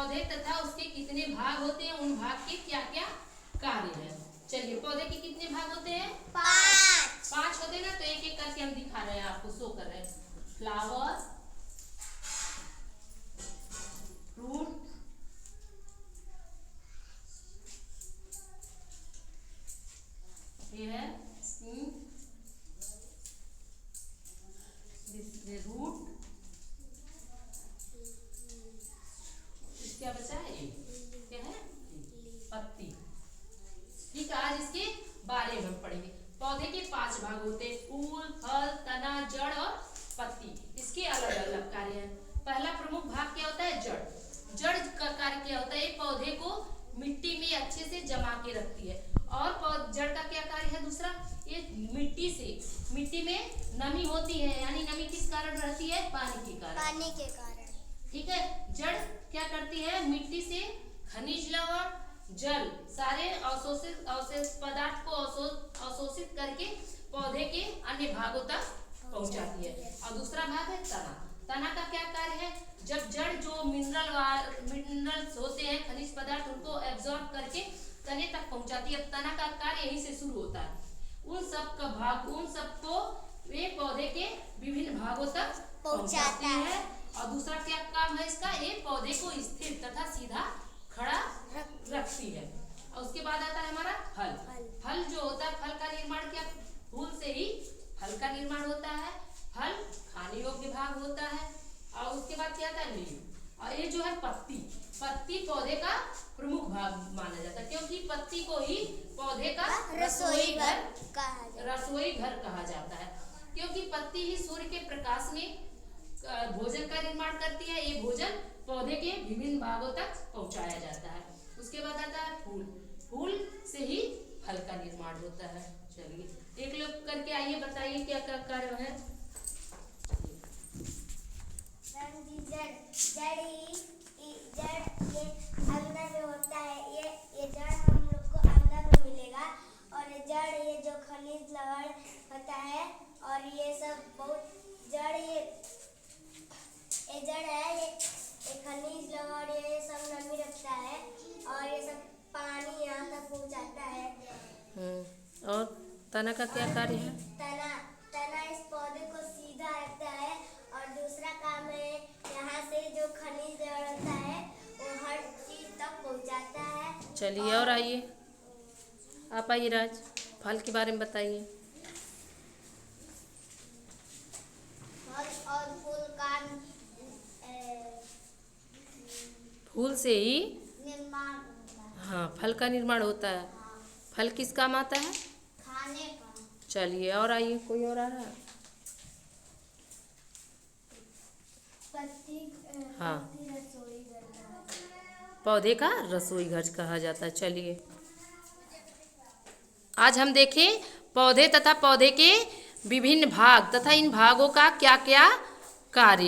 पौधे तथा उसके कितने भाग होते हैं, उन भाग के क्या क्या कार्य है। चलिए, पौधे के कितने भाग होते हैं? 5 होते हैं ना। तो एक एक करके हम दिखा रहे हैं, आपको शो कर रहे हैं। फ्लावर, फ्रूट, ये है रूट, क्या बचा है? ये क्या है? पत्ती। ठीक है, आज इसके बारे में हम पढ़ेंगे। पौधे के 5 भाग होते हैं, फूल, फल, तना, जड़ और पत्ती। इसके अलग अलग कार्य हैं। पहला प्रमुख भाग क्या होता है? जड़। जड़ का कार्य क्या होता है? पौधे को मिट्टी में अच्छे से जमा के रखती है। और जड़ का क्या कार्य है? दूसरा, ये मिट्टी में नमी होती है, यानी नमी किस कारण रहती है? पानी के कारण। ठीक है, जड़ क्या करती है? मिट्टी से खनिज लवण, जल, सारे अवशोषित पदार्थ को अवशोषित करके पौधे के अन्य भागों तक पहुंचाती है। और दूसरा भाग है तना। तना का क्या कार्य है? जब जड़ जो मिनरल्स होते हैं, खनिज पदार्थ, उनको एब्जॉर्ब करके तने तक पहुंचाती है। तना का कार्य यहीं से शुरू होता है। उन सब को वे पौधे के विभिन्न भागों तक पहुंचाती है। और दूसरा क्या काम है इसका? ये पौधे को स्थिर तथा सीधा खड़ा रखती है। और उसके बाद आता है हमारा फल। फल जो होता है, फल का निर्माण क्या? फूल से ही फल का निर्माण होता है। फल खाने योग्य भाग होता है। और उसके बाद क्या आता है? लीव। और ये जो है पत्ती पौधे का प्रमुख भाग माना जाता है, क्योंकि पत्ती को ही पौधे का रसोई घर कहा जाता है। क्योंकि पत्ती ही सूर्य के प्रकाश में भोजन का निर्माण करती है। ये भोजन पौधे के विभिन्न भागों तक पहुंचाया जाता है। उसके बाद आता है फूल। फूल से ही फल का निर्माण होता है। चलिए, एक लोग करके आइए, बताइए क्या क्या कार्य है। जड़ ये अंदर में होता है। ये जड़ हम लोग को अंदर में मिलेगा। और जड़ ये जो खनिज लवण होता है, और ये सब बहुत जड़ ये जड़ है। ये खनिज लवण ये सब नमी रखता है, और ये सब पानी यहाँ तक पहुँचाता है। और तना का क्या कार्य है? तना इस पौधे को सीधा रखता है। और दूसरा काम है, यहाँ से जो खनिज लवण होता है वो हर चीज तक पहुँचाता है। चलिए, और आइए, आप आइए राज, फल के बारे में बताइए। फल और फूल का फूल से ही निर्माण होता है। हाँ, फल का निर्माण होता है। फल किस काम आता है? खाने का। चलिए, और आइए, कोई और आ रहा है? हाँ, रसोई घर पौधे का रसोई घर कहा जाता है। चलिए, आज हम देखें पौधे तथा पौधे के विभिन्न भाग तथा इन भागों का क्या क्या कार्य।